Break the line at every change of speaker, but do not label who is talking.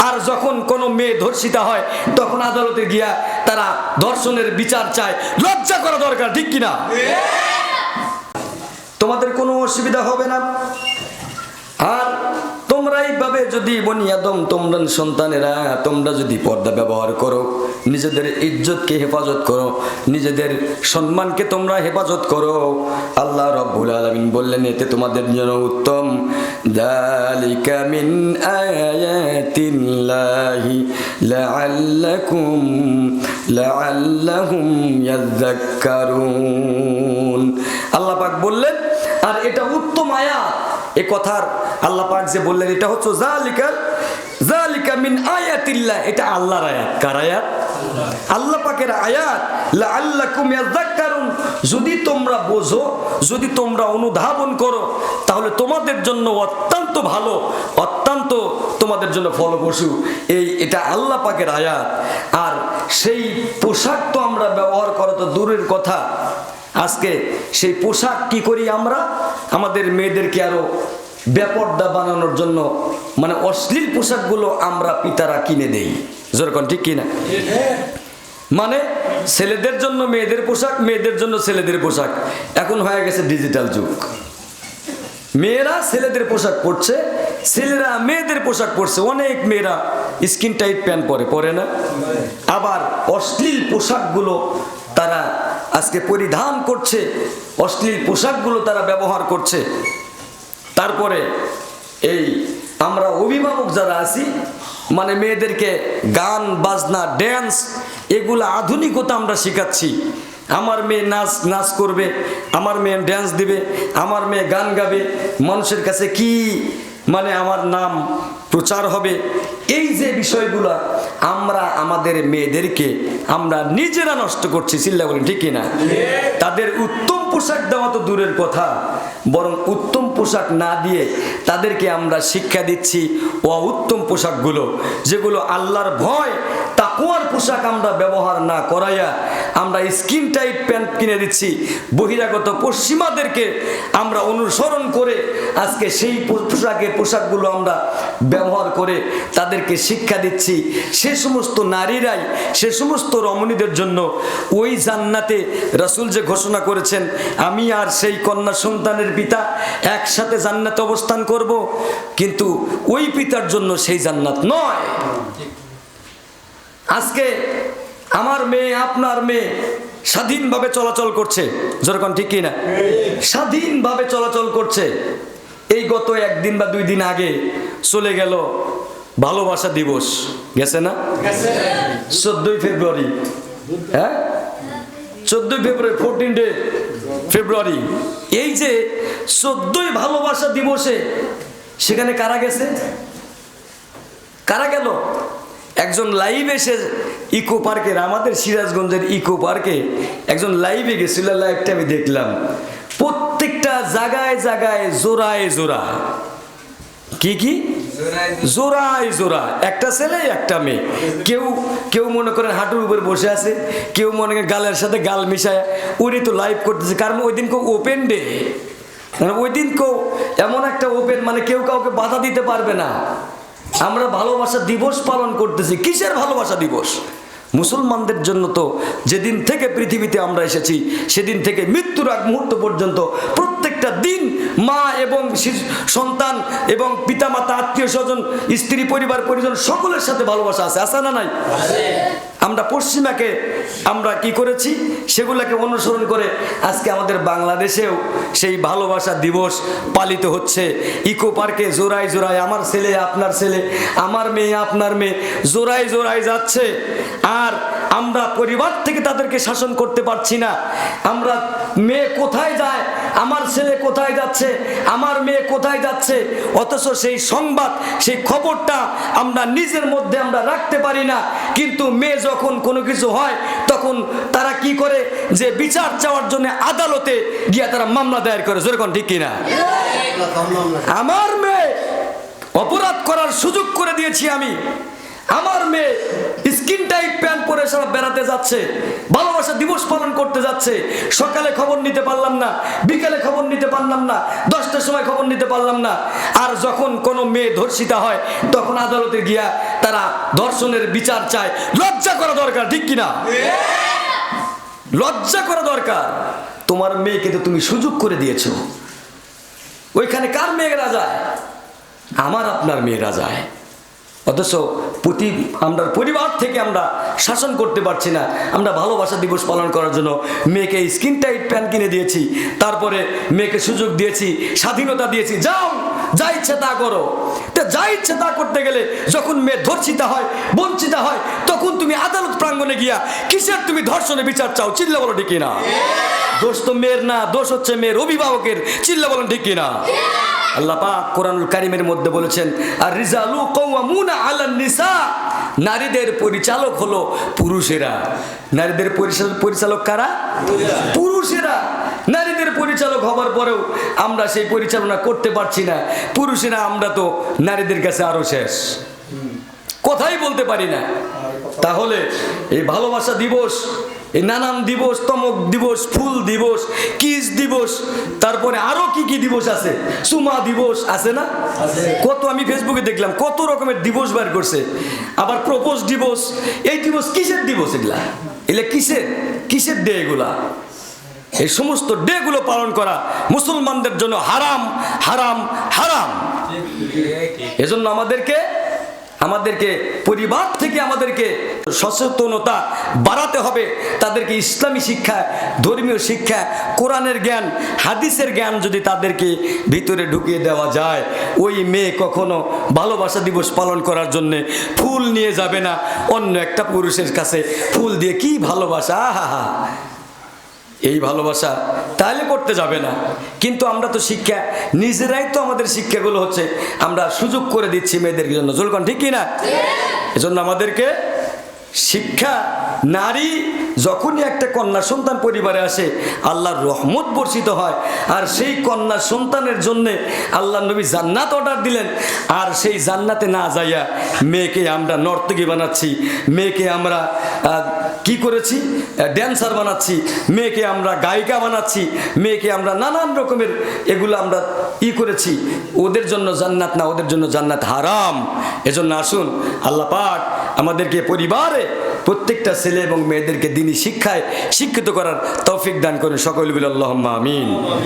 আর যখন কোনো মেয়ে ধর্ষিতা হয় তখন আদালতে গিয়া তারা ধর্ষণের বিচার চায়। লজ্জা করা দরকার, ঠিক কিনা? তোমাদের কোনো অসুবিধা হবে না। আর তোমরা এইভাবে যদি বনি আদম, তোমরা সন্তানেরা, তোমরা যদি পর্দা ব্যবহার করো, নিজেদের ইজ্জতকে হেফাজত করো, নিজেদের সম্মানকে তোমরা হেফাজত করো, আল্লাহ রাব্বুল আলামিন বললেন এতে তোমাদের জন্য উত্তম। যালিকা মিন আয়াতিল্লাহি লাআল্লাহুম ইয়াযাক্কারুন। আল্লাহ পাক বললেন, আর এটা উত্তম আয়াত। এ কথার আল্লাহ পাক যে বললেন এটা হচ্ছে যালিকা মিন আয়াতিল্লাহ, এটা আল্লাহর আয়াত। কার আয়াত? আল্লাহ পাকের আয়াত। লাআল্লাকুম ইয়াযাক্কারুন, যদি তোমরা বোঝো, যদি তোমরা অনুধাবন করো, তাহলে তোমাদের জন্য অত্যন্ত ভালো, অত্যন্ত তোমাদের জন্য ফলপ্রসূ। এটা আল্লাহ পাকের আয়াত। আর সেই পোশাক তো আমরা ব্যবহার করা তো দূরের কথা, আজকে সেই পোশাক কি করি আমরা, আমাদের মেয়েদেরকে আরো বেপর্দা বানানোর জন্য মানে অশ্লীল পোশাকগুলো আমরা পিতারা কিনে দেই। যেরকম, ঠিক কিনা? মানে ছেলেদের জন্য মেয়েদের পোশাক, মেয়েদের জন্য ছেলেদের পোশাক। এখন হয়ে গেছে ডিজিটাল যুগ। মেয়েরা ছেলেদের পোশাক পরছে, ছেলেরা মেয়েদের পোশাক পরছে। অনেক মেয়েরা স্কিন টাইট প্যান্ট পরে না, আবার অশ্লীল পোশাকগুলো তারা আজকে পরিধান করছে, অশ্লীল পোশাকগুলো তারা ব্যবহার করছে। তারপরে এই আমরা অভিভাবক যারা আছি, মানে মেয়েদেরকে গান বাজনা ড্যান্স এগুলো আধুনিকতা আমরা শেখাচ্ছি। আমার মেয়ে নাচ করবে, আমার মেয়ে ড্যান্স দিবে, আমার মেয়ে গান গাবে, মানুষের কাছে কি মানে আমার নাম প্রচার হবে। এই যে বিষয়গুলো আমরা আমাদের মেয়েদেরকে আমরা নিজেরা নষ্ট করছি। চিল্লা বলেন, ঠিক কিনা? তাদের উত্তম পোশাক দেওয়া তো দূরের কথা, বরং উত্তম পোশাক না দিয়ে তাদেরকে আমরা শিক্ষা দিচ্ছি উত্তম পোশাকগুলো, যেগুলো আল্লাহর ভয় তাকওয়ার পোশাক আমরা ব্যবহার না করাইয়া আমরা স্কিন টাইট প্যান্ট কিনে দিচ্ছি। বহিরাগত পশ্চিমাদেরকে আমরা অনুসরণ করে আজকে সেই পোশাকগুলো আমরা ব্যবহার করে তাদেরকে শিক্ষা দিচ্ছি। সে সমস্ত নারীরাই, সে সমস্ত রমণীদের জন্য ওই জান্নাতে রাসূল যে ঘোষণা করেছেন, আমি আর সেই কন্যা সন্তানের পিতা একসাথে জান্নাতে অবস্থান করব, কিন্তু ওই পিতার জন্য সেই জান্নাত নয়। আজকে আমার মেয়ে, আপনার মেয়ে স্বাধীনভাবে চলাচল করছে। যেরকম, ঠিক কিনা? স্বাধীনভাবে চলাচল করছে। এই গত একদিন বা 2 দিন আগে চলে গেল ভালোবাসা দিবস, গেছে না? 14ই ফেব্রুয়ারি। হ্যাঁ, 14ই ফেব্রুয়ারি, 14 ফেব্রুয়ারি। এই যে 14ই ভালোবাসা দিবসে সেখানে কারা গেছে? কারা গেল? একজন লাইভ এসে ইকো পার্কের, আমাদের সিরাজগঞ্জের ইকো পার্কে একজন লাইভে গেছিল। লাইভটা আমি দেখলাম, প্রত্যেকটা জায়গায় জায়গায় জোড়ায় জোড়া, কি জোড়ায় জোড়া, একটা ছেলে একটা মেয়ে। কেউ মনে করেন হাঁটুর উপর বসে আছে, কেউ মনে করেন গালের সাথে গাল মিশায় ওরই তো লাইভ করতেছে। কারণ ওই দিন কেউ ওপেন ডে, ওই দিন কেউ এমন একটা ওপেন, মানে কেউ কাউকে বাধা দিতে পারবে না। আমরা ভালোবাসা দিবস পালন করতেছি। কিসের ভালোবাসা দিবস? মুসলমানদের জন্য তো যেদিন থেকে পৃথিবীতে আমরা এসেছি সেদিন থেকে মৃত্যুর আগ মুহূর্ত পর্যন্ত প্রত্যেকটা দিন মা এবং সন্তান এবং পিতামাতা, আত্মীয় স্বজন, স্ত্রী, পরিবার পরিজন সকলের সাথে ভালোবাসা আছে। আছে না নাই? আমরা পশ্চিমাকে আমরা কি করেছি, সেগুলোকে অনুসরণ করে আজকে আমাদের বাংলাদেশেও সেই ভালোবাসা দিবস পালিত হচ্ছে। ইকো পার্কে জোড়ায় জোড়ায় আমার ছেলে আপনার ছেলে, আমার মেয়ে আপনার মেয়ে জোড়ায় জোড়ায় যাচ্ছে। আর আমরা পরিবার থেকে তাদেরকে শাসন করতে পারছি না। আমরা মেয়ে কোথায় যায়, আমার ছেলে কোথায় যাচ্ছে, আমার মেয়ে কোথায় যাচ্ছে, অথচ সেই সংবাদ, সেই খবরটা আমরা নিজের মধ্যে আমরা রাখতে পারি না। কিন্তু মেয়ে যখন কোনো কিছু হয় তখন তারা কি করে, যে বিচার চাওয়ার জন্য আদালতে গিয়া তারা মামলা দায়ের করে। যেরকম, ঠিক কিনা? আমার মেয়ে অপরাধ করার সুযোগ করে দিয়েছি আমি, আমার মেয়ে স্কিন টাইট প্যান্ট পরে সারা বেড়াতে যাচ্ছে, ভালোবাসা দিবস পালন করতে যাচ্ছে। সকালে খবর নিতে পারলাম না, বিকালে খবর নিতে পারলাম না, 10টার সময় খবর নিতে পারলাম না। আর যখন কোনো মেয়ে ধর্ষিতা হয় তখন আদালতে গিয়া তারা ধর্ষণের বিচার চায়। লজ্জা করা দরকার, ঠিক কিনা? লজ্জা করা দরকার। তোমার মেয়েকে তো তুমি সুযোগ করে দিয়েছো, ওইখানে কার মেয়েরা যায়? আমার আপনার মেয়েরা যায়। অথচ আমরা পরিবার থেকে আমরা শাসন করতে পারছি না। আমরা ভালোবাসা দিবস পালন করার জন্য মেয়েকে স্কিন টাইট প্যান্ট কিনে দিয়েছি, তারপরে মেয়েকে সুযোগ দিয়েছি, স্বাধীনতা দিয়েছি, যাও যা ইচ্ছে তা করো। যা ইচ্ছে তা করতে গেলে যখন মেয়ে ধর্ষিতা হয়, বঞ্চিতা হয়, তখন তুমি আদালত প্রাঙ্গণে গিয়া কিসের তুমি ধর্ষণের বিচার চাও? চিল্লা বলো ঠিক কিনা? দোষ তো মেয়ের না, দোষ হচ্ছে মেয়ের অভিভাবকের। চিল্লা বলেন ঠিক কিনা? আল্লাহ পাক কোরআনুল কারীমের মধ্যে বলেছেন, আর রিজালু কাওয়ামুনা আলান নিসা, নারীদের পরিচালক হলো পুরুষেরা। নারীদের পরিচালক কারা? পুরুষেরা। নারীদের পরিচালক হবার পরেও আমরা সেই পরিচালনা করতে পারছি না। পুরুষেরা আমরা তো নারীদের কাছে আরো শেষ, কথাই বলতে পারি না। তাহলে এই ভালোবাসা দিবস, এই নানান দিবস, তমক দিবস, ফুল দিবস, কিস দিবস, তারপরে আরো কি কি দিবস আছে, সুমা দিবস আছে না? কত আমি ফেসবুকে দেখলাম কত রকমের দিবস বার করছে। আবার প্রপোজ দিবস। এই দিবস কিসের দিবস? এগুলা কিসের ডে? এগুলা, এই সমস্ত ডে গুলো পালন করা মুসলমানদের জন্য হারাম, হারাম, হারাম। এজন্য আমাদেরকে পরিবার থেকে আমাদেরকে সচেতনতা বাড়াতে হবে। তাদেরকে ইসলামী শিক্ষা, ধর্মীয় শিক্ষা, কোরআনের জ্ঞান, হাদিসের জ্ঞান যদি তাদেরকে ভিতরে ঢুকিয়ে দেওয়া যায়, ওই মেয়ে কখনো ভালোবাসা দিবস পালন করার জন্যে ফুল নিয়ে যাবে না অন্য একটা পুরুষের কাছে। ফুল দিয়ে কি ভালোবাসা, আহা, এই ভালোবাসা তাহলে করতে যাবে না। কিন্তু আমরা তো শিক্ষা নিজেরাই তো, আমাদের শিক্ষাগুলো হচ্ছে আমরা সুযোগ করে দিচ্ছি মেয়েদের জন্য। জলকন ঠিক কিনা? এজন্য আমাদেরকে শিক্ষা, নারী যখনই একটা কন্যা সন্তান পরিবারে আসে, আল্লাহর রহমত বর্ষিত হয়। আর সেই কন্যা সন্তানের জন্য আল্লাহ নবী জান্নাত অর্ডার দিলেন। আর সেই জান্নাতে না যাইয়া মেয়েকে আমরা নর্তকী বানাচ্ছি, মেয়েকে আমরা কি করেছি, ড্যান্সার বানাচ্ছি, মেয়েকে আমরা গায়িকা বানাচ্ছি, মেয়েকে আমরা নানান রকমের এগুলো আমরা করেছি। ওদের জন্য জান্নাত না, ওদের জন্য জান্নাত হারাম। এজন্য আসুন আল্লাহ পাক আমাদেরকে পরিবারে প্রত্যেকটা ছেলে এবং মেয়েদেরকে দ্বীনি শিক্ষায় শিক্ষিত করার তৌফিক দান করেন। সকলে বলি আল্লাহুম্মা আমিন।